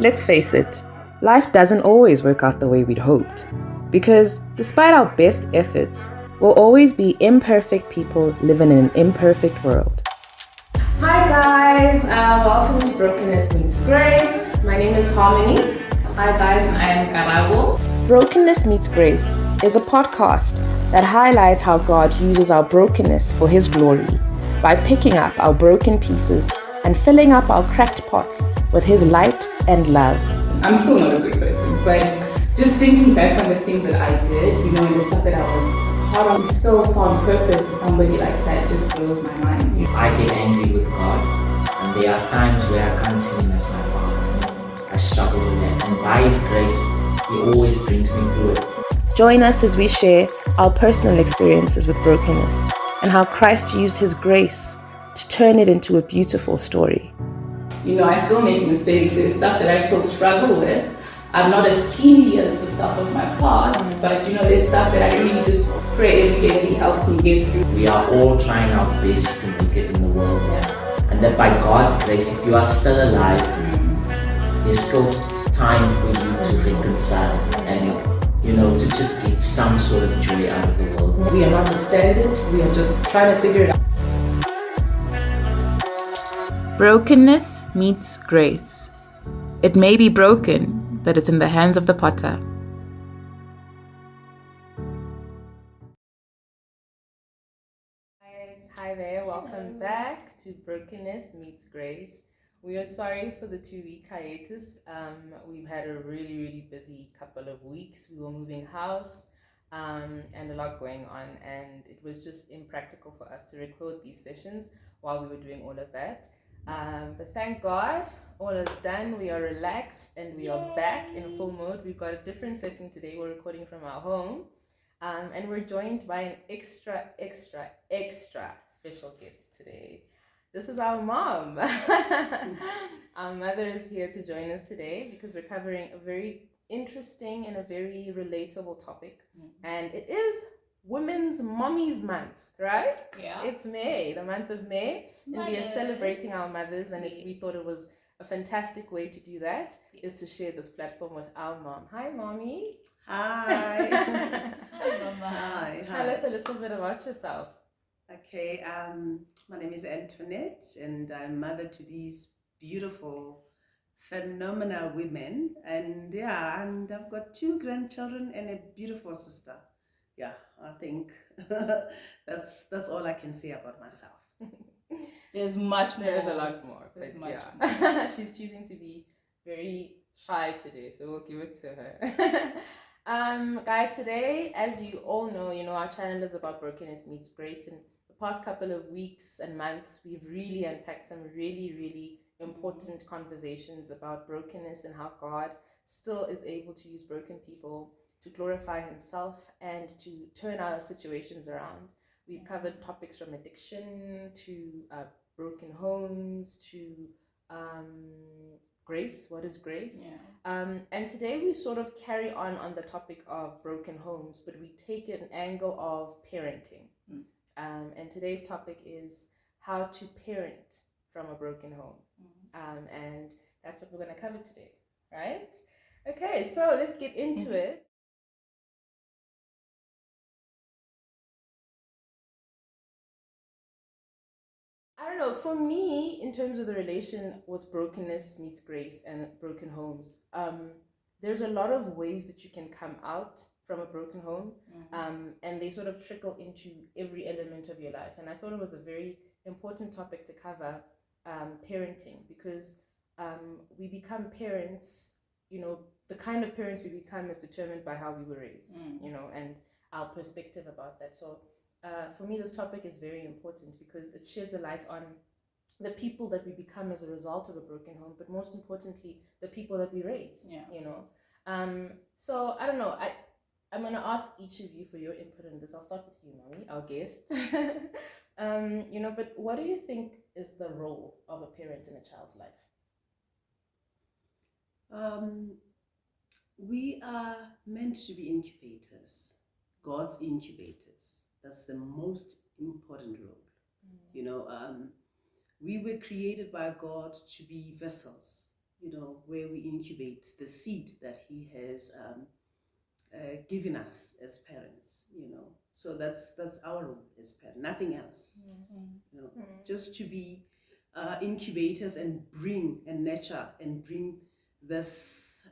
Let's face it, life doesn't always work out the way we'd hoped. Because despite our best efforts, we'll always be imperfect people living in an imperfect world. Hi guys, welcome to Brokenness Meets Grace. My name is Harmony. Hi guys, I am Karabo. Brokenness Meets Grace is a podcast that highlights how God uses our brokenness for His glory by picking up our broken pieces and filling up our cracked pots with His light and love. I'm still not a good person, but just thinking back on the things that I did, and the stuff that I was part of, still found purpose in somebody like that just blows my mind. I get angry with God, and there are times where I can't see Him as my Father. I struggle with that, and by His grace, He always brings me through it. Join us as we share our personal experiences with brokenness and how Christ used His grace to turn it into a beautiful story. I still make mistakes. There's stuff that I still struggle with. I'm not as keenly as the stuff of my past, but there's stuff that I really just pray every day that He helps me get through. We are all trying our best to make it in the world, and that by God's grace, if you are still alive, there's still time for you to reconcile and to just get some sort of joy out of the world. We are not the standard. We are just trying to figure it out. Brokenness meets grace. It may be broken, but it's in the hands of the potter. Guys, hi there. Welcome back to Brokenness Meets Grace. We are sorry for the 2-week hiatus. We've had a really, really busy couple of weeks. We were moving house and a lot going on, and it was just impractical for us to record these sessions while we were doing all of that. But thank God, all is done. We are relaxed and we are back in full mode. We've got a different setting today. We're recording from our home. And we're joined by an extra special guest today. This is our mom. Our mother is here to join us today because we're covering a very interesting and a very relatable topic. And it is Women's Mommies Month, right? Yeah. It's May, the month of May. And we are celebrating our mothers, and we thought it was a fantastic way to do that is to share this platform with our mom. Hi, Mommy. Hi. Hi, Mama. Hi. Tell us a little bit about yourself. Okay, my name is Antoinette, and I'm mother to these beautiful, phenomenal women. And I've got 2 grandchildren and a beautiful sister. Yeah, I think that's all I can say about myself. There's much more. There is a lot more, but There's much more. She's choosing to be very shy today, so we'll give it to her. Guys, today, as you all know, our channel is about Brokenness Meets Grace, and the past couple of weeks and months, we've really unpacked some really, really important conversations about brokenness and how God still is able to use broken people to glorify Himself and to turn our situations around. We've covered topics from addiction to broken homes to grace. What is grace? And today we sort of carry on the topic of broken homes, but we take an angle of parenting. And today's topic is how to parent from a broken home. And that's what we're going to cover today, right? Okay, so let's get into it. I don't know, for me, in terms of the relation with Brokenness Meets Grace and broken homes, there's a lot of ways that you can come out from a broken home, and they sort of trickle into every element of your life. And I thought it was a very important topic to cover, parenting, because we become parents, the kind of parents we become is determined by how we were raised, and our perspective about that. So for me, this topic is very important because it sheds a light on the people that we become as a result of a broken home, but most importantly, the people that we raise. So I don't know. I'm going to ask each of you for your input on this. I'll start with you, Mommy, our guest. But what do you think is the role of a parent in a child's life? We are meant to be incubators, God's incubators. That's the most important role. We were created by God to be vessels where we incubate the seed that He has given us as parents. So that's our role as parents, nothing else. Just to be incubators and bring and nurture and bring this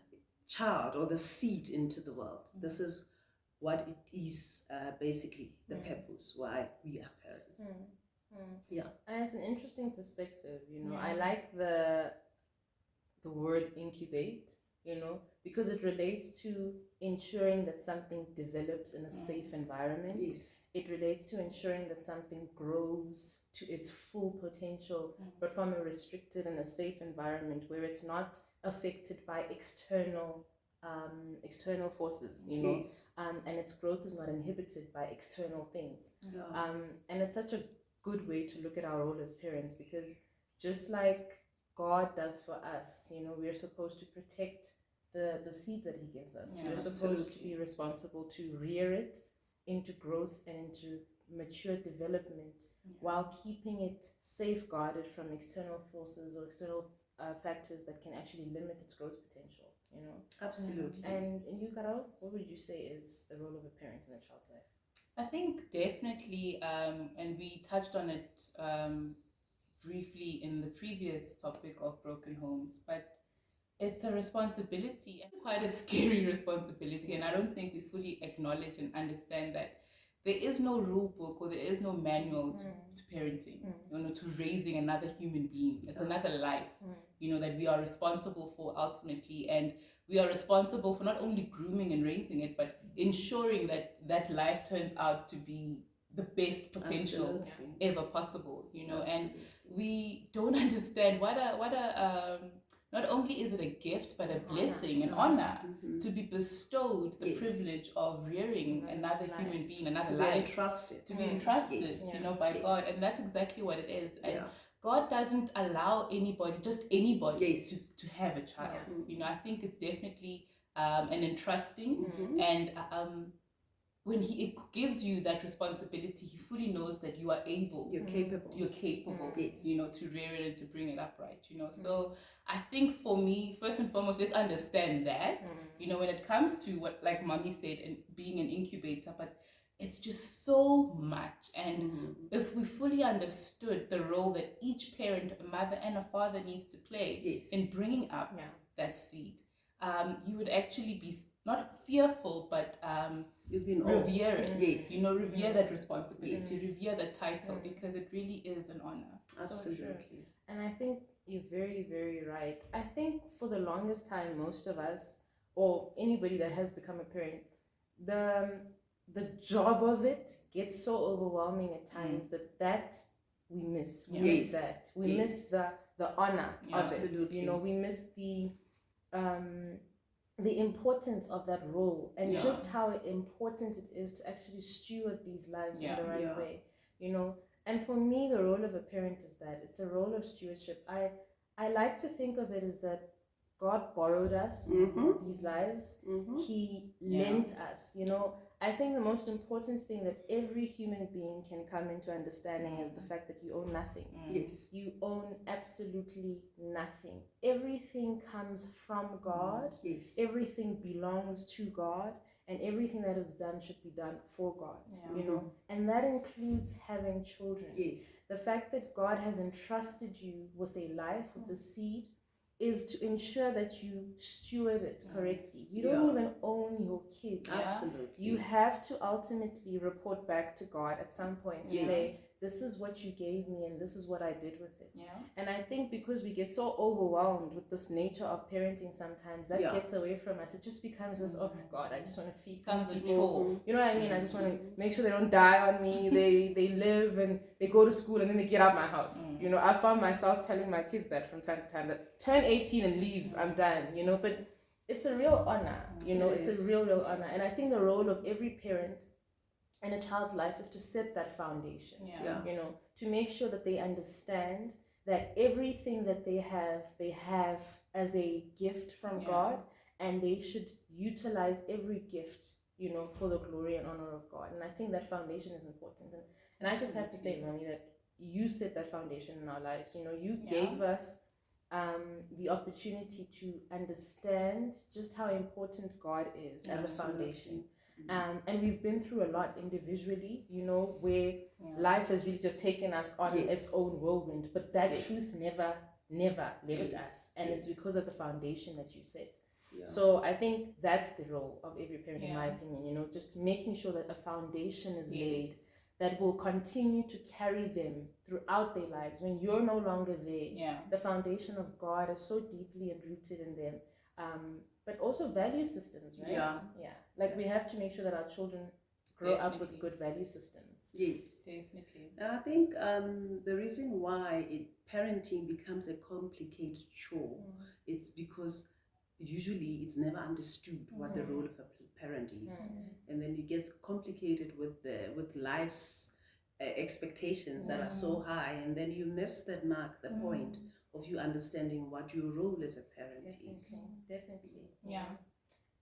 child or the seed into the world. This is what it is, basically the purpose why we are parents. Yeah. And it's an interesting perspective, I like the word incubate, because it relates to ensuring that something develops in a safe environment. Yes. It relates to ensuring that something grows to its full potential, but from a restricted and a safe environment where it's not affected by external forces, Yes. and its growth is not inhibited by external things. Yeah. And it's such a good way to look at our role as parents, because just like God does for us, we're supposed to protect the seed that He gives us. We're supposed to be responsible to rear it into growth and into mature development, while keeping it safeguarded from external forces or external factors that can actually limit its growth potential. Absolutely. And you, Carol, what would you say is the role of a parent in a child's life? I think definitely, and we touched on it briefly in the previous topic of broken homes, but it's a responsibility, and quite a scary responsibility, and I don't think we fully acknowledge and understand that there is no rule book or there is no manual to parenting, to raising another human being. It's another life, that we are responsible for ultimately, and we are responsible for not only grooming and raising it, but ensuring that that life turns out to be the best potential ever possible, and we don't understand what a not only is it a gift, but a blessing, an honor to be bestowed the privilege of rearing another human being, another life, to be entrusted, by God. And that's exactly what it is. And God doesn't allow anybody, just anybody, to have a child. I think it's definitely an entrusting, and when He gives you that responsibility, He fully knows that you are able. You're capable. To rear it and to bring it upright. So I think for me, first and foremost, let's understand that. When it comes to what, like Mommy said, and being an incubator, but it's just so much. And if we fully understood the role that each parent, a mother and a father, needs to play in bringing up that seed, you would actually be not fearful, but revere it. Revere that responsibility, revere that title, because it really is an honor. Absolutely. So true. And I think you're very, very right. I think for the longest time, most of us, or anybody that has become a parent, the job of it gets so overwhelming at times that we miss. We miss that. We miss the honor of it. We miss the importance of that role, and just how important it is to actually steward these lives in the right way. And for me, the role of a parent is that it's a role of stewardship. I like to think of it as that God borrowed us these lives. He lent us. I think the most important thing that every human being can come into understanding is the fact that you own nothing. Yes. You own absolutely nothing. Everything comes from God. Yes. Everything belongs to God, and everything that is done should be done for God. And that includes having children. Yes. The fact that God has entrusted you with a life, with a seed, is to ensure that you steward it correctly. You don't even own your kids. Absolutely. You have to ultimately report back to God at some point and say, this is what you gave me and this is what I did with it. And I think because we get so overwhelmed with this nature of parenting sometimes, that gets away from us. It just becomes this, oh my God, I just want to feed these people. You know what I mean? I just want to make sure they don't die on me. They live and they go to school and then they get out my house. I found myself telling my kids that from time to time, that turn 18 and leave, I'm done. But it's a real honor. It's a real honor. And I think the role of every parent in a child's life is to set that foundation. To make sure that they understand that everything that they have as a gift from God, and they should utilize every gift, for the glory and honor of God. And I think that foundation is important. And I just have to say, Mommy, that you set that foundation in our lives. You gave us the opportunity to understand just how important God is as a foundation. And we've been through a lot individually, you know, where life has really just taken us on its own whirlwind, but that truth never left us. And it's because of the foundation that you set. So I think that's the role of every parent, in my opinion, you know, just making sure that a foundation is laid that will continue to carry them throughout their lives. When you're no longer there, the foundation of God is so deeply rooted in them. But also value systems, right? Like we have to make sure that our children grow up with good value systems. Yes, definitely. And I think the reason why parenting becomes a complicated chore, it's because usually it's never understood what the role of a parent is, and then it gets complicated with life's expectations that are so high, and then you miss that mark, the point of you understanding what your role as a parent is. Definitely. Yeah.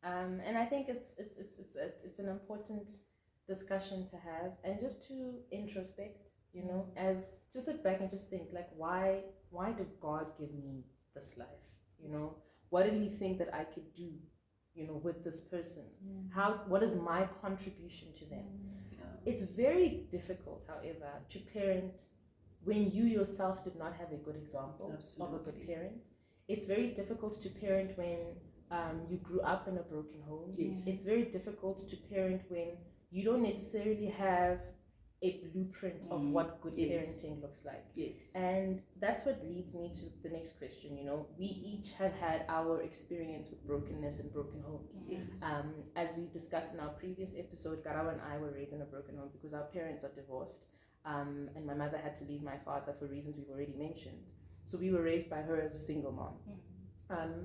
And I think it's an important discussion to have, and just to introspect, you know, as just sit back and just think, like, why did God give me this life? You know, what did He think that I could do, you know, with this person? What is my contribution to them? It's very difficult, however, to parent when you yourself did not have a good example of a good parent. It's very difficult to parent when you grew up in a broken home. It's very difficult to parent when you don't necessarily have a blueprint of what good parenting looks like. And that's what leads me to the next question. You know, we each have had our experience with brokenness and broken homes. As we discussed in our previous episode, Garawa and I were raised in a broken home because our parents are divorced, and my mother had to leave my father for reasons we've already mentioned. So we were raised by her as a single mom.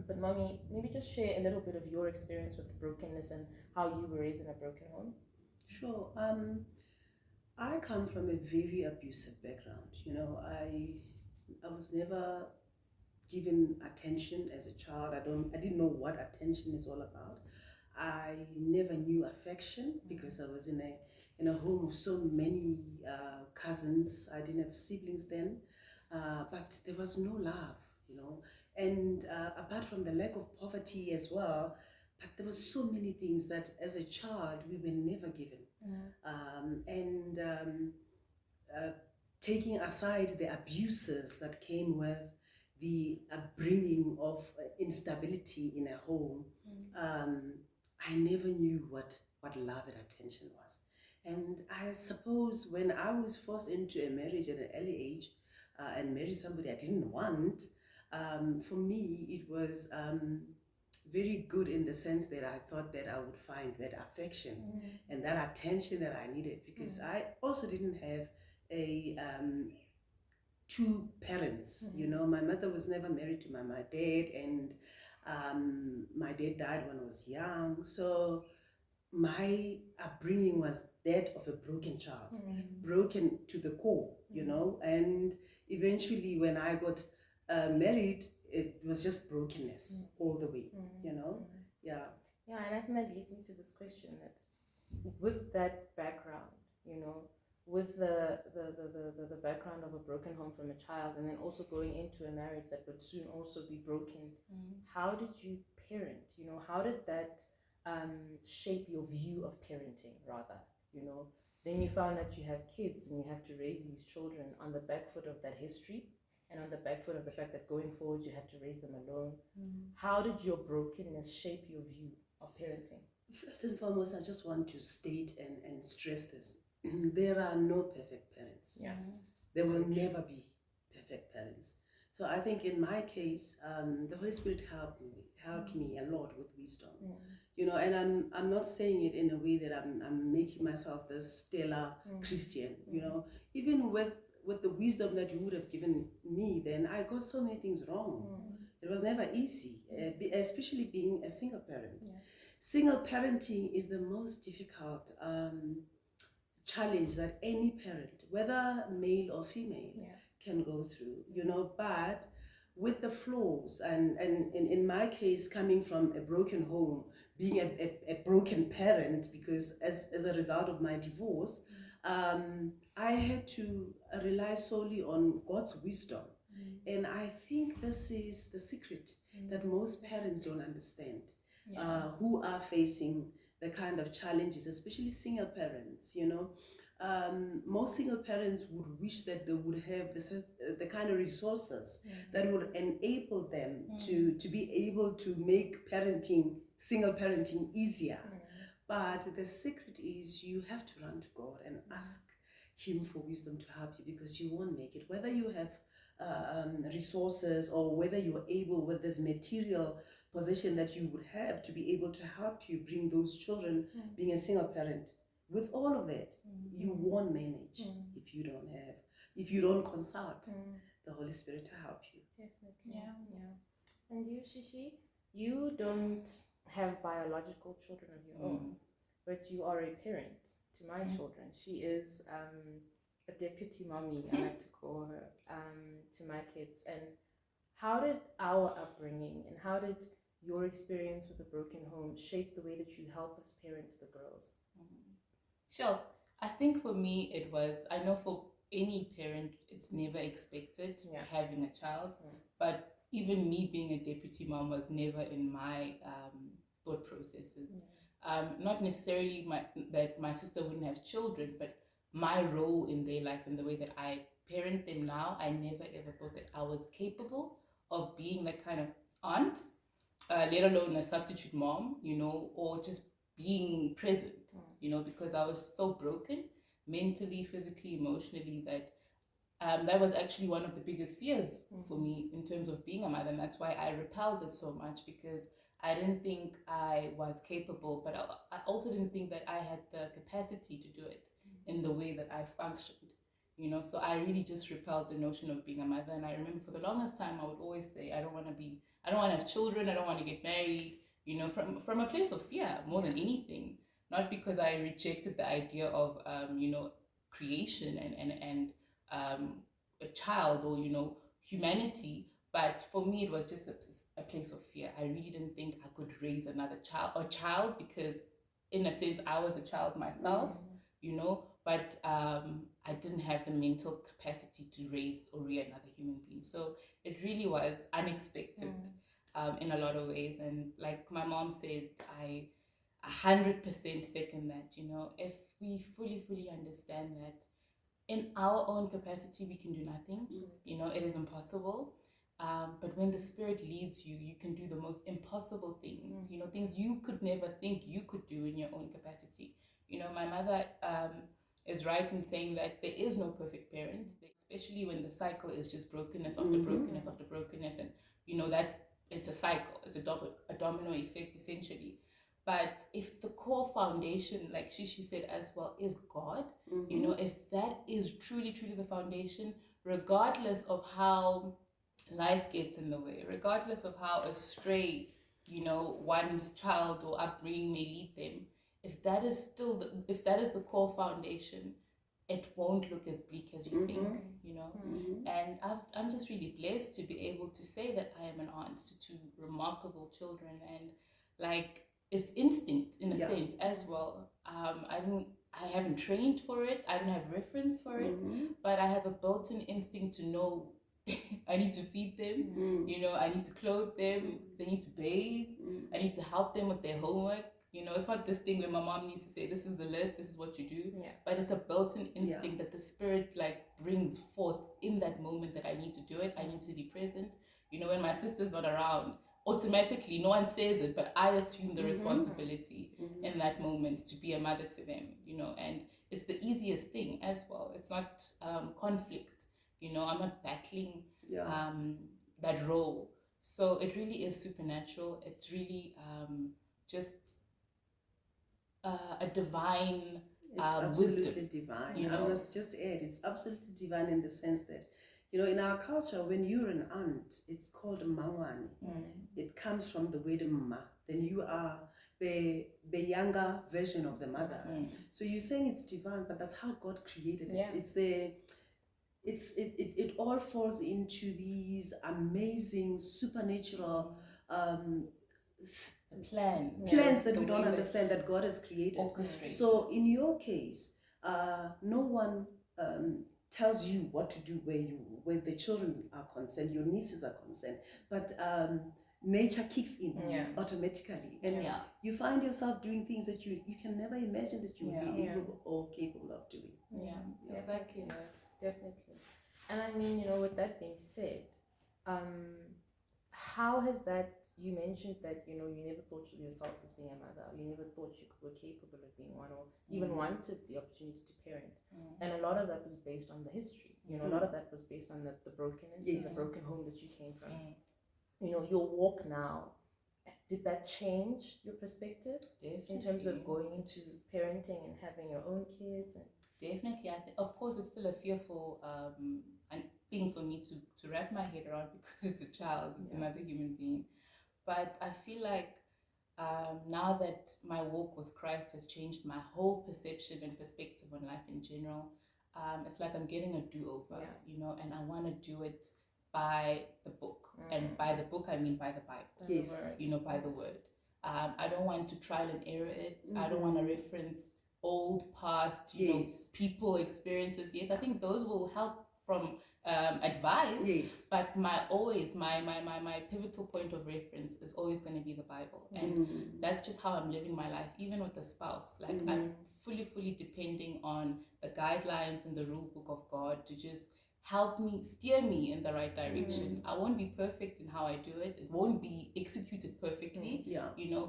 But mommy, maybe just share a little bit of your experience with brokenness and how you were raised in a broken home. Sure. I come from a very abusive background. You know, I was never given attention as a child. I didn't know what attention is all about. I never knew affection because I was in a home of so many cousins. I didn't have siblings then, but there was no love, you know. And apart from the lack of poverty as well, but there were so many things that as a child we were never given. Taking aside the abuses that came with the upbringing of instability in a home, I never knew what love and attention was. And I suppose when I was forced into a marriage at an early age and married somebody I didn't want, for me it was very good in the sense that I thought that I would find that affection and that attention that I needed, because I also didn't have two parents. You know, my mother was never married to my dad, and my dad died when I was young. So my upbringing was that of a broken child, broken to the core, you know, and eventually when I got married, it was just brokenness all the way, you know. Yeah, and I think that leads me to this question, that with that background, you know, with the background of a broken home from a child, and then also going into a marriage that would soon also be broken, how did you parent? You know, how did that shape your view of parenting, rather? You know, then you found that you have kids and you have to raise these children on the back foot of that history, and on the back foot of the fact that going forward you have to raise them alone. How did your brokenness shape your view of parenting? First and foremost, I just want to state and stress this. There are no perfect parents. There will never be perfect parents. So I think in my case, the Holy Spirit helped me a lot with wisdom. You know, and I'm not saying it in a way that I'm making myself the stellar Christian. You know, even with the wisdom that you would have given me, then I got so many things wrong. It was never easy, especially being a single parent. Single parenting is the most difficult challenge that any parent, whether male or female, can go through, you know. But with the flaws, and in my case, coming from a broken home, being a broken parent, because as a result of my divorce, I had to rely solely on God's wisdom And I think this is the secret that most parents don't understand, who are facing the kind of challenges, especially single parents, you know. Most single parents would wish that they would have the kind of resources that would enable them to be able to make single parenting easier. But the secret is you have to run to God and ask Him for wisdom to help you, because you won't make it. Whether you have resources or whether you're able with this material position that you would have to be able to help you bring those children, being a single parent, with all of that, you won't manage if you don't consult the Holy Spirit to help you. Definitely. Yeah. And you, Shishi, you don't have biological children of your own, but you are a parent to my children. She is a deputy mommy, I like to call her, to my kids. And how did our upbringing and how did your experience with a broken home shape the way that you help us parent the girls? Sure. I think for me it was, I know for any parent it's never expected having a child, but even me being a deputy mom was never in my thought processes. Not necessarily that my sister wouldn't have children, but my role in their life and the way that I parent them now, I never ever thought that I was capable of being that kind of aunt, let alone a substitute mom, you know, or just being present, you know, because I was so broken mentally, physically, emotionally, that that was actually one of the biggest fears for me in terms of being a mother. And that's why I repelled it so much, because I didn't think I was capable, but I also didn't think that I had the capacity to do it in the way that I functioned, you know. So I really just repelled the notion of being a mother. And I remember for the longest time I would always say, I don't want to have children, I don't want to get married, you know, from a place of fear more than anything. Not because I rejected the idea of you know, creation and a child, or, you know, humanity, but for me it was just a place of fear. I really didn't think I could raise another child, because in a sense I was a child myself, you know, but I didn't have the mental capacity to raise or rear another human being. So it really was unexpected in a lot of ways. And like my mom said, I 100% second that, you know, if we fully understand that in our own capacity we can do nothing, you know, it is impossible. But when the Spirit leads you, you can do the most impossible things, you know, things you could never think you could do in your own capacity. You know, my mother is right in saying that there is no perfect parent, especially when the cycle is just brokenness after brokenness after brokenness. And, you know, it's a cycle, it's a domino effect essentially. But if the core foundation, like she said as well, is God, you know, if that is truly the foundation, regardless of how life gets in the way, regardless of how astray, you know, one's child or upbringing may lead them, if that is the core foundation, it won't look as bleak as you think, you know. And I'm just really blessed to be able to say that I am an aunt to two remarkable children, and like, it's instinct in a sense as well. I haven't trained for it, I don't have reference for it, but I have a built-in instinct to know I need to feed them, you know, I need to clothe them, they need to bathe, I need to help them with their homework. You know, it's not this thing where my mom needs to say, this is the list, this is what you do. But it's a built-in instinct that the Spirit like brings forth in that moment that I need to do it. I need to be present. You know, when my sister's not around, automatically, no one says it, but I assume the responsibility in that moment to be a mother to them, you know. And it's the easiest thing as well. It's not conflict, you know, I'm not battling that role. So it really is supernatural. It's really just a divine it's absolutely wisdom, divine. you know? I must just add, it's absolutely divine in the sense that, you know, in our culture, when you're an aunt, it's called mawani. It comes from the word ma. Then you are the younger version of the mother. So you're saying it's divine, but that's how God created it. It all falls into these amazing supernatural plans that we don't understand that God has created. So in your case, no one tells you what to do where the children are concerned, your nieces are concerned, but nature kicks in automatically, and you find yourself doing things that you can never imagine that you would be able or capable of doing. Exactly right, definitely. And I mean, with that being said, how has that, you mentioned that you never thought of yourself as being a mother, you never thought you were capable of being one, or even wanted the opportunity to parent, and a lot of that was based on the history, a lot of that was based on the brokenness and the broken home that you came from. Your walk now, did that change your perspective? Definitely. In terms of going into parenting and having your own kids? Definitely. Of course, it's still a fearful thing for me to wrap my head around, because it's a child, it's another human being. But I feel like now that my walk with Christ has changed my whole perception and perspective on life in general, it's like I'm getting a do-over, and I want to do it by the book. And by the book, I mean by the Bible, yes. By the word. I don't want to trial and error it. I don't want to reference old past, people experiences. Yes, I think those will help from advice. Yes. But my pivotal point of reference is always going to be the Bible, and that's just how I'm living my life, even with a spouse. Like I'm fully depending on the guidelines and the rule book of God to just help me, steer me in the right direction. I won't be perfect in how I do it. It won't be executed perfectly,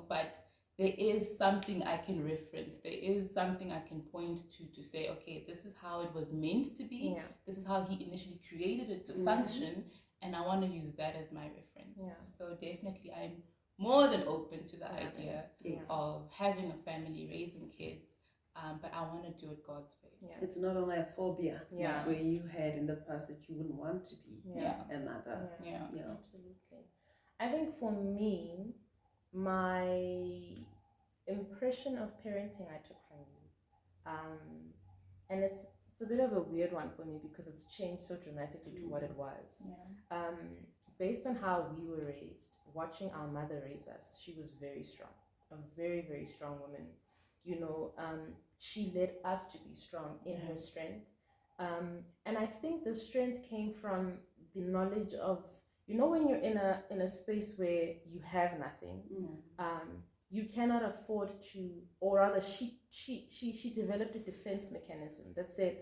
but there is something I can reference. There is something I can point to say, okay, this is how it was meant to be. This is how he initially created it to function. And I want to use that as my reference. So definitely I'm more than open to the idea of having a family, raising kids. But I want to do it God's way. It's not only a phobia where you had in the past that you wouldn't want to be a mother. Absolutely. I think for me, my impression of parenting I took from you, and it's a bit of a weird one for me because it's changed so dramatically to what it was. Based on how we were raised, watching our mother raise us, she was very strong, a very, very strong woman. She led us to be strong in her strength, and I think the strength came from the knowledge of, when you're in a space where you have nothing, you cannot afford to, or rather she developed a defense mechanism that said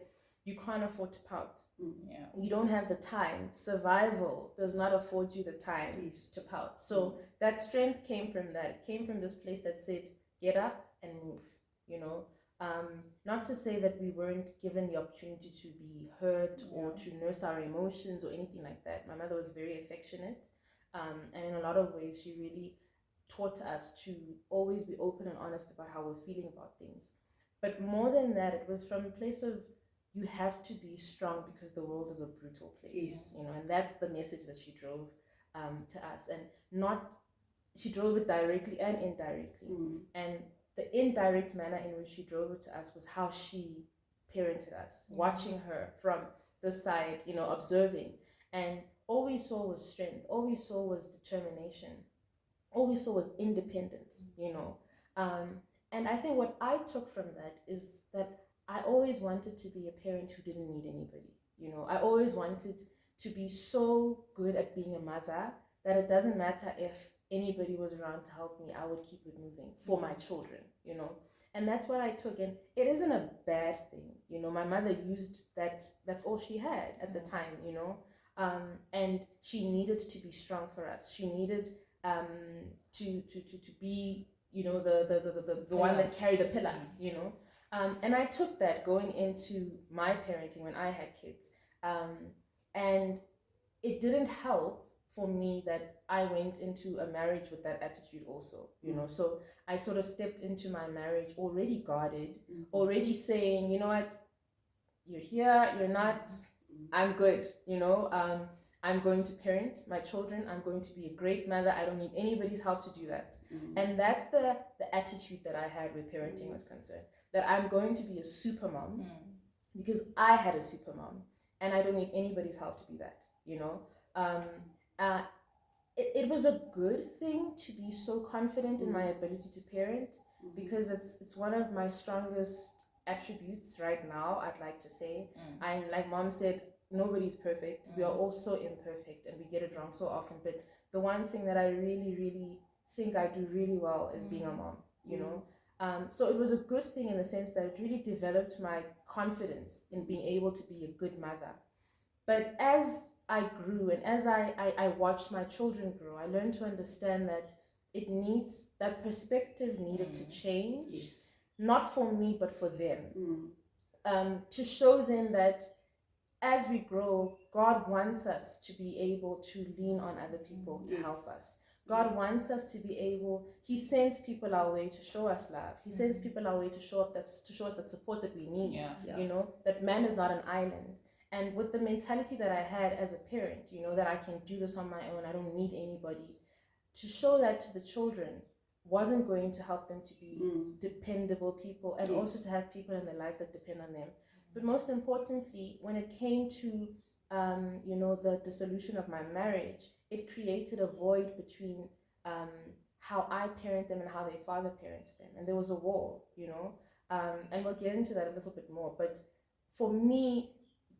you can't afford to pout. You don't have the time. Survival does not afford you the time to pout. So that strength came from that. It came from this place that said get up and move. Not to say that we weren't given the opportunity to be heard or to nurse our emotions or anything like that. My mother was very affectionate, and in a lot of ways she really taught us to always be open and honest about how we're feeling about things. But more than that, it was from a place of you have to be strong because the world is a brutal place, and that's the message that she drove to us, and she drove it directly and indirectly. And the indirect manner in which she drove it to us was how she parented us, watching her from the side, observing. And all we saw was strength. All we saw was determination. All we saw was independence, And I think what I took from that is that I always wanted to be a parent who didn't need anybody. I always wanted to be so good at being a mother that it doesn't matter if anybody was around to help me, I would keep it moving for my children, And that's what I took. And it isn't a bad thing. My mother used that's all she had at the time, and she needed to be strong for us. She needed to be, the one that carried the pillar, And I took that going into my parenting when I had kids. And it didn't help for me that I went into a marriage with that attitude also, So I sort of stepped into my marriage already guarded, already saying, you know what, you're here, you're not, I'm good, I'm going to parent my children, I'm going to be a great mother, I don't need anybody's help to do that. And that's the attitude that I had where parenting was concerned, that I'm going to be a super mom because I had a super mom and I don't need anybody's help to be that, It was a good thing to be so confident in my ability to parent because it's one of my strongest attributes right now, I'd like to say. I'm like Mom said, nobody's perfect. We are all so imperfect and we get it wrong so often. But the one thing that I really, really think I do really well is being a mom, you know. So it was a good thing in the sense that it really developed my confidence in being able to be a good mother. But as I grew and as I watched my children grow, I learned to understand that that perspective needed to change. Yes. Not for me, but for them. To show them that as we grow, God wants us to be able to lean on other people to help us. God wants us to be able, He sends people our way to show us love. He sends people our way to show us that support that we need. You know, that man is not an island. And with the mentality that I had as a parent, you know, that I can do this on my own, I don't need anybody, to show that to the children wasn't going to help them to be dependable people, and also to have people in their life that depend on them. But most importantly, when it came to you know, the dissolution of my marriage, it created a void between how I parent them and how their father parents them, and there was a wall, you know. And we'll get into that a little bit more. But for me,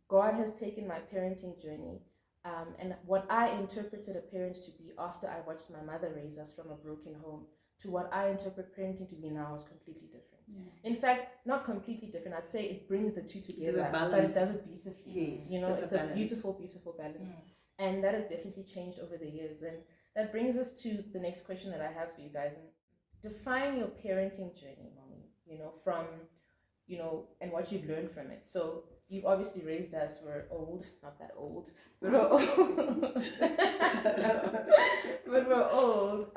God has taken my parenting journey, and what I interpreted a parent to be after I watched my mother raise us from a broken home, to what I interpret parenting to be now is completely different. In fact, not completely different. I'd say it brings the two together, but it does it beautifully. Yes, you know, it's a beautiful, beautiful balance. And that has definitely changed over the years. And that brings us to the next question that I have for you guys. Define your parenting journey, Mommy, you know, from, you know, and what you've learned from it. So you've obviously raised us, we're old, not that old, but we're old. But we're old.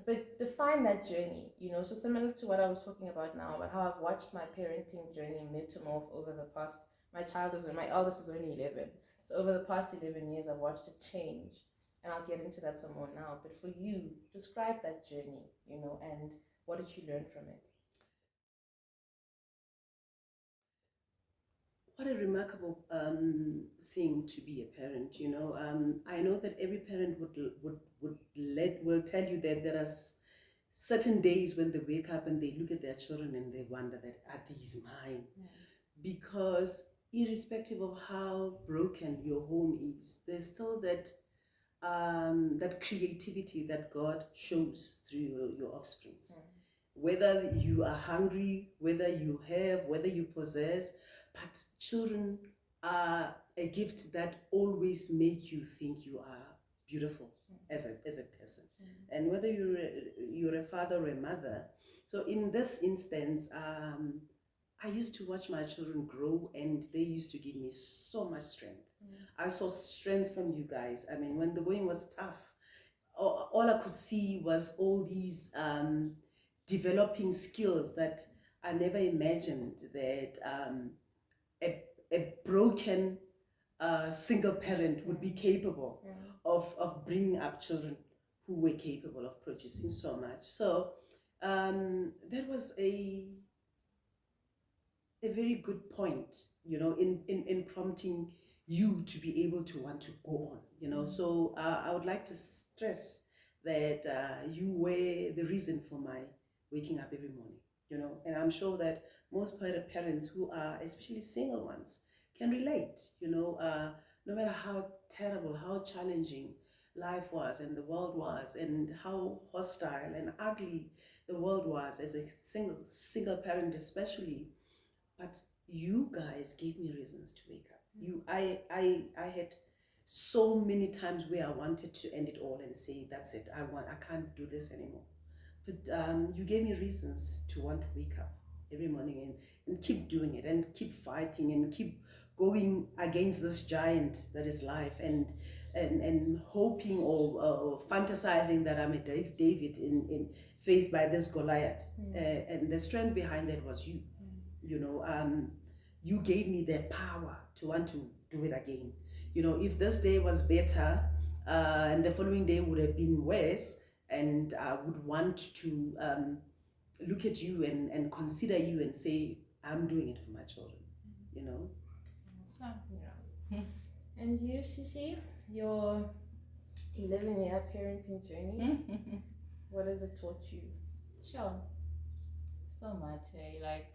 But define that journey, you know, so similar to what I was talking about now, about how I've watched my parenting journey metamorph over the past, my eldest is only 11. So over the past 11 years, I've watched it change. And I'll get into that some more now. But for you, describe that journey, you know, and what did you learn from it? What a remarkable thing to be a parent, you know. I know that every parent will tell you that there are certain days when they wake up and they look at their children and they wonder that, are these mine? Because irrespective of how broken your home is, there's still that that creativity that God shows through your offsprings. Whether you are hungry, whether you have, whether you possess, but children are a gift that always make you think you are beautiful as a person. And whether you're a father or a mother. So in this instance, I used to watch my children grow, and they used to give me so much strength. I saw strength from you guys. I mean, when the going was tough, all I could see was all these developing skills that I never imagined that a broken single parent would be capable of bringing up children who were capable of producing so much. So that was a very good point, you know, in prompting you to be able to want to go on, you know. So I would like to stress that you were the reason for my waking up every morning, you know. And I'm sure that most parents who are, especially single ones, can relate, you know. No matter how terrible, how challenging life was and the world was, and how hostile and ugly the world was as a single parent especially, but you guys gave me reasons to wake up. I had so many times where I wanted to end it all and say, that's it, I can't do this anymore. But you gave me reasons to want to wake up every morning and keep doing it, and keep fighting, and keep going against this giant that is life, and hoping or fantasizing that I'm a David in faced by this Goliath. And the strength behind that was you. You know, you gave me that power to want to do it again. You know, if this day was better and the following day would have been worse, and I would want to look at you and consider you and say, I'm doing it for my children, you know. Yeah. And you, Shishi, your 11-year parenting journey, what has it taught you? Sure. So much, eh? Like,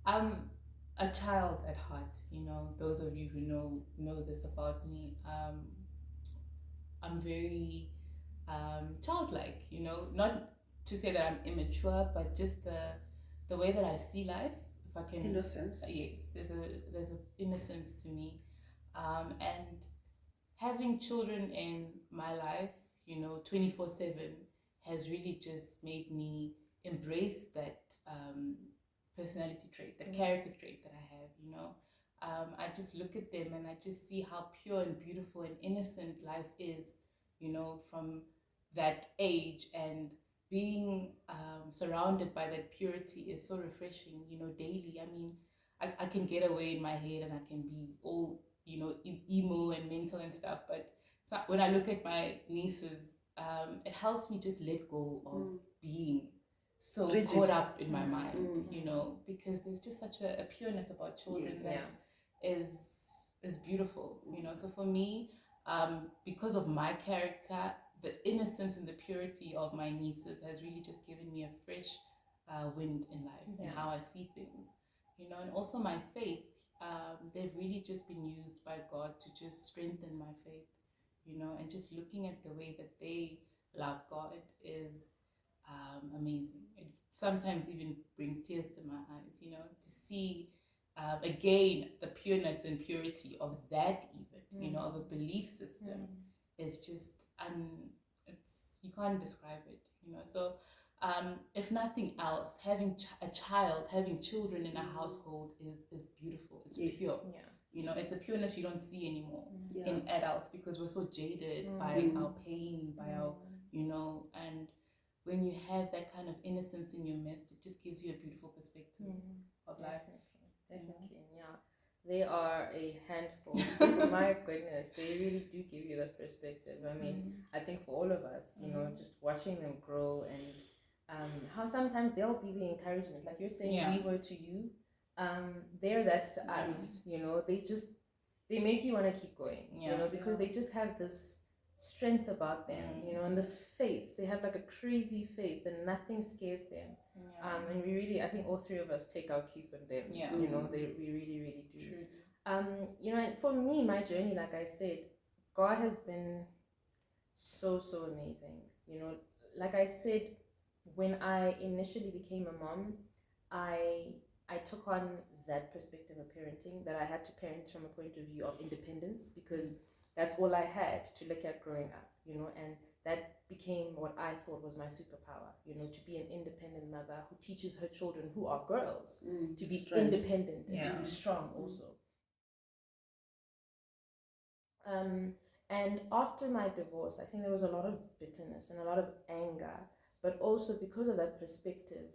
I'm a child at heart. You know, those of you who know this about me. I'm very childlike. You know, not to say that I'm immature, but just the way that I see life. If I can, Innocence. Yes, there's a innocence to me, and having children in my life, 24/7, has really just made me embrace that personality trait, that character trait that I have. I just look at them and I just see how pure and beautiful and innocent life is, from that age, and being surrounded by that purity is so refreshing, daily. I mean, I can get away in my head and I can be all, emo and mental and stuff, but when I look at my nieces, it helps me just let go of being so Rigid. caught up in my mind, because there's just such a pureness about children that is beautiful, So for me, because of my character, the innocence and the purity of my nieces has really just given me a fresh wind in life and how I see things, and also my faith. They've really just been used by God to just strengthen my faith, and just looking at the way that they love God is amazing. It sometimes even brings tears to my eyes, to see again the pureness and purity of that, even, of a belief system is just, you can't describe it, So if nothing else, having having children in a household is beautiful. It's pure. It's a pureness you don't see anymore in adults, because we're so jaded by our pain, by our, and when you have that kind of innocence in your midst, it just gives you a beautiful perspective of life. Definitely, yeah. They are a handful. My goodness, they really do give you that perspective. I mean, I think for all of us, just watching them grow, and how sometimes they'll be the encouragement. Like you're saying, we were to you. They're that to us. They make you want to keep going. Because they just have this strength about them. And this faith. They have like a crazy faith, and nothing scares them. And we really, I think all three of us take our cue from them. We really, really do. True. And for me, my journey, like I said, God has been so amazing. Like I said, when I initially became a mom, I took on that perspective of parenting, that I had to parent from a point of view of independence, because that's all I had to look at growing up, and that became what I thought was my superpower, to be an independent mother who teaches her children, who are girls, to be independent and to be strong also. And after my divorce, I think there was a lot of bitterness and a lot of anger, but also because of that perspective,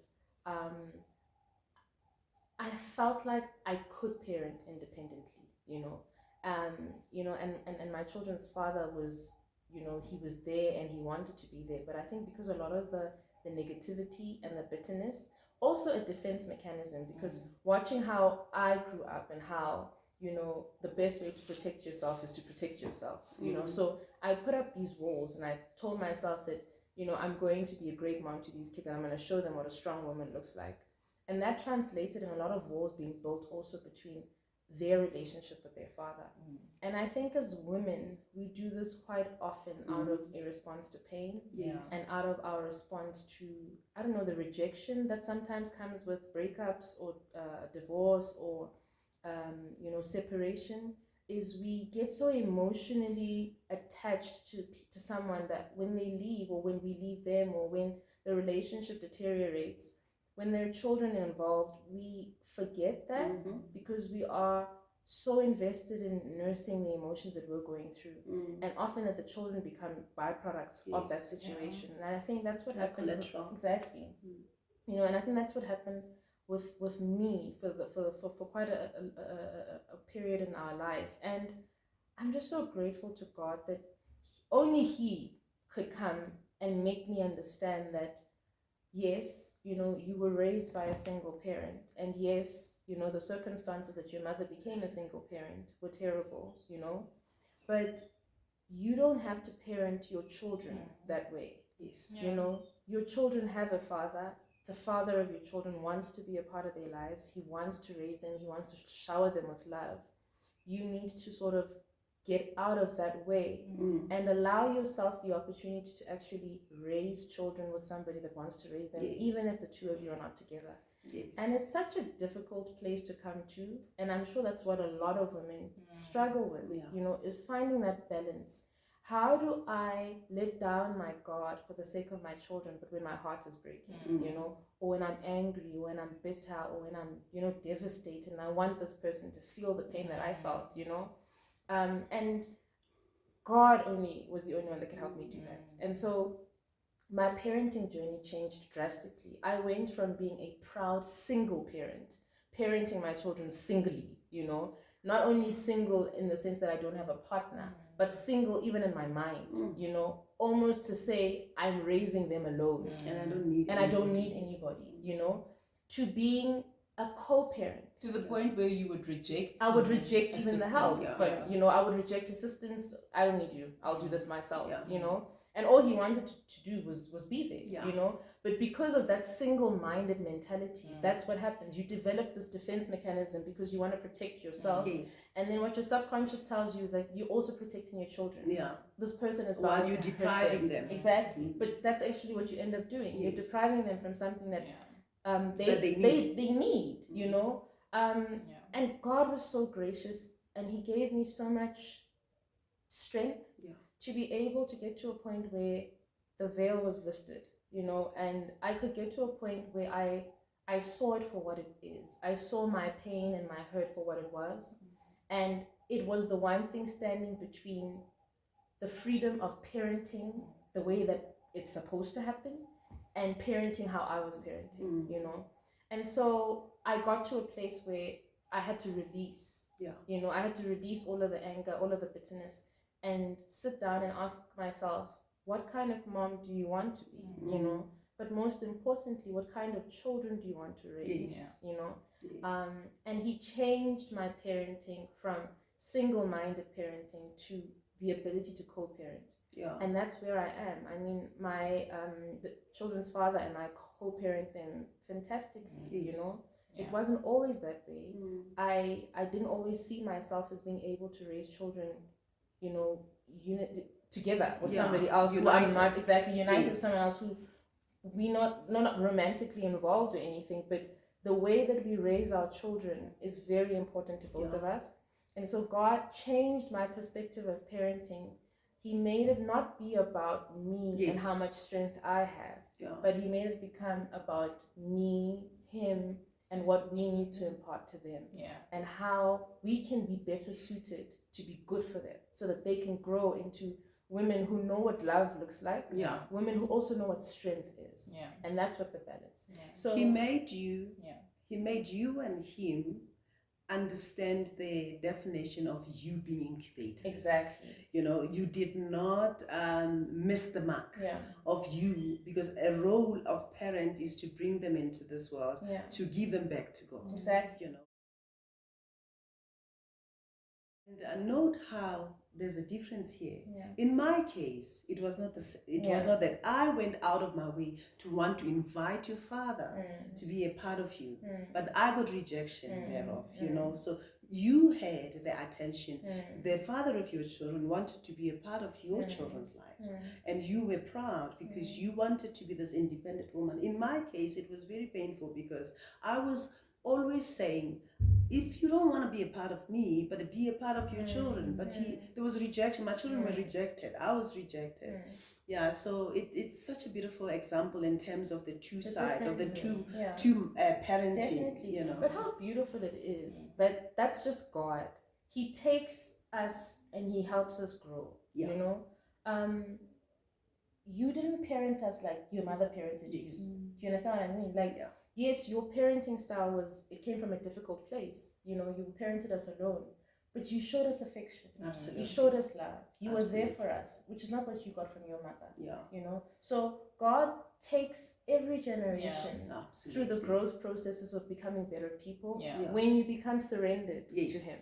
I felt like I could parent independently, and my children's father was, he was there and he wanted to be there. But I think because a lot of the negativity and the bitterness, also a defense mechanism, because watching how I grew up and how, the best way to protect yourself is to protect yourself, so I put up these walls and I told myself that, I'm going to be a great mom to these kids and I'm going to show them what a strong woman looks like. And that translated in a lot of walls being built also between their relationship with their father. And I think as women, we do this quite often out of a response to pain, and out of our response to, I don't know, the rejection that sometimes comes with breakups or divorce or, separation, is we get so emotionally attached to someone that when they leave, or when we leave them, or when the relationship deteriorates, when there are children involved, we forget that because we are so invested in nursing the emotions that we're going through. And often that the children become byproducts of that situation. And I think that's what happened. Exactly. And I think that's what happened with me for quite a period in our life. And I'm just so grateful to God that only He could come and make me understand that, yes, you were raised by a single parent, and yes, the circumstances that your mother became a single parent were terrible, but you don't have to parent your children that way. Yes. your children have a father. The father of your children wants to be a part of their lives. He wants to raise them. He wants to shower them with love. You need to sort of get out of that way and allow yourself the opportunity to actually raise children with somebody that wants to raise them, even if the two of you are not together. Yes. And it's such a difficult place to come to, and I'm sure that's what a lot of women struggle with, you know, is finding that balance. How do I let down my guard for the sake of my children, but when my heart is breaking, you know, or when I'm angry, or when I'm bitter, or when I'm, you know, devastated, and I want this person to feel the pain that I felt, you know? And God only was the only one that could help me do that. And so my parenting journey changed drastically. I went from being a proud single parent, parenting my children singly, you know, not only single in the sense that I don't have a partner, but single even in my mind, you know, almost to say I'm raising them alone. And I don't need anybody, you know, to being a co-parent. To the point where you would reject. I would reject even the help. Yeah. You know, I would reject assistance. I don't need you. I'll do this myself, you know. And all he wanted to do was be there, you know. But because of that single-minded mentality, that's what happens. You develop this defense mechanism because you want to protect yourself. Yes. And then what your subconscious tells you is that you're also protecting your children. Yeah. This person is bound While you're to hurt depriving them. Exactly. But that's actually what you end up doing. You're depriving them from something that they need, you know. And God was so gracious, and he gave me so much strength to be able to get to a point where the veil was lifted, you know, and I could get to a point where I saw it for what it is. I saw my pain and my hurt for what it was, and it was the one thing standing between the freedom of parenting the way that it's supposed to happen and parenting how I was parenting, you know. And so I got to a place where I had to release, you know, I had to release all of the anger, all of the bitterness, and sit down and ask myself, what kind of mom do you want to be, you know? But most importantly, what kind of children do you want to raise, you know? And he changed my parenting from single-minded parenting to the ability to co-parent. And that's where I am. I mean, my the children's father and I co-parent them fantastically, you know? It wasn't always that way. I didn't always see myself as being able to raise children, you know, together with somebody else who I'm not exactly united with someone else who we not romantically involved or anything, but the way that we raise our children is very important to both of us. And so God changed my perspective of parenting. He made it not be about me and how much strength I have, but he made it become about me, him, and what we need to impart to them, and how we can be better suited to be good for them so that they can grow into women who know what love looks like, women who also know what strength is, and that's what the balance. So he made you and him understand the definition of you being incubators. Exactly. You know, you did not miss the mark of you, because a role of parent is to bring them into this world, to give them back to God. Exactly. You know. And note how there's a difference here. In my case, it was not was not that I went out of my way to want to invite your father to be a part of you, but I got rejection thereof, you know. So you had the attention. The father of your children wanted to be a part of your children's lives, and you were proud because you wanted to be this independent woman. In my case, it was very painful because I was always saying, if you don't want to be a part of me, but be a part of your children. But there was rejection. My children were rejected. I was rejected. Yeah, so it's such a beautiful example in terms of the two sides of the two parenting. Definitely. You know. But how beautiful it is that that's just God. He takes us and he helps us grow. You know, you didn't parent us like your mother parented you. Do you understand what I mean? Like. Yes, your parenting style came from a difficult place. You know, you parented us alone, but you showed us affection. Absolutely. You showed us love. You were there for us, which is not what you got from your mother. You know, so God takes every generation through the growth processes of becoming better people when you become surrendered to him.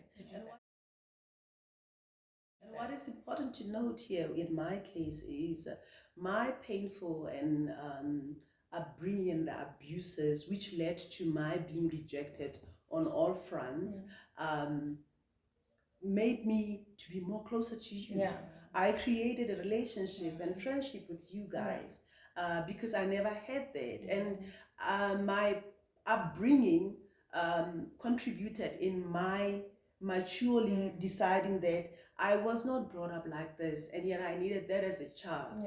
And What is important to note here in my case is my painful and upbringing, the abuses which led to my being rejected on all fronts, made me to be more closer to you. Yeah. I created a relationship and friendship with you guys because I never had that. And my upbringing contributed in my maturely deciding that I was not brought up like this, and yet I needed that as a child.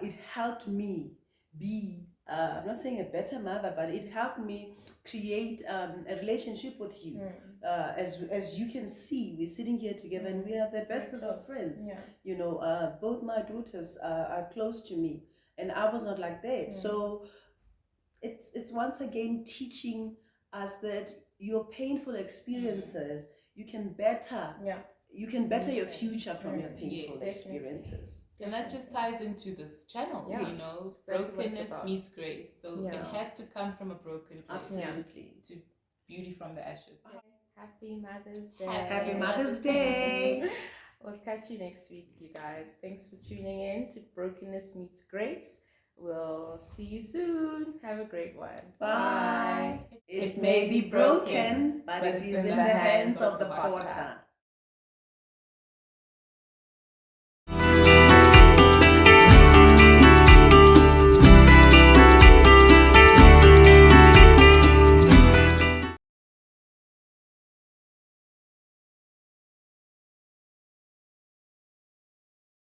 It helped me be, I'm not saying a better mother, but it helped me create a relationship with you. As you can see, we're sitting here together and we are the bestest of friends. You know, both my daughters are close to me, and I was not like that. So it's once again teaching us that your painful experiences, you can better your future from your painful experiences. And that just ties into this channel, you know, exactly brokenness meets grace. So it has to come from a broken place. Absolutely. To beauty from the ashes. Happy Mother's Day. Happy Mother's Day. We'll catch you next week, you guys. Thanks for tuning in to Brokenness Meets Grace. We'll see you soon. Have a great one. Bye. It may be broken, but it is in the hands of the potter.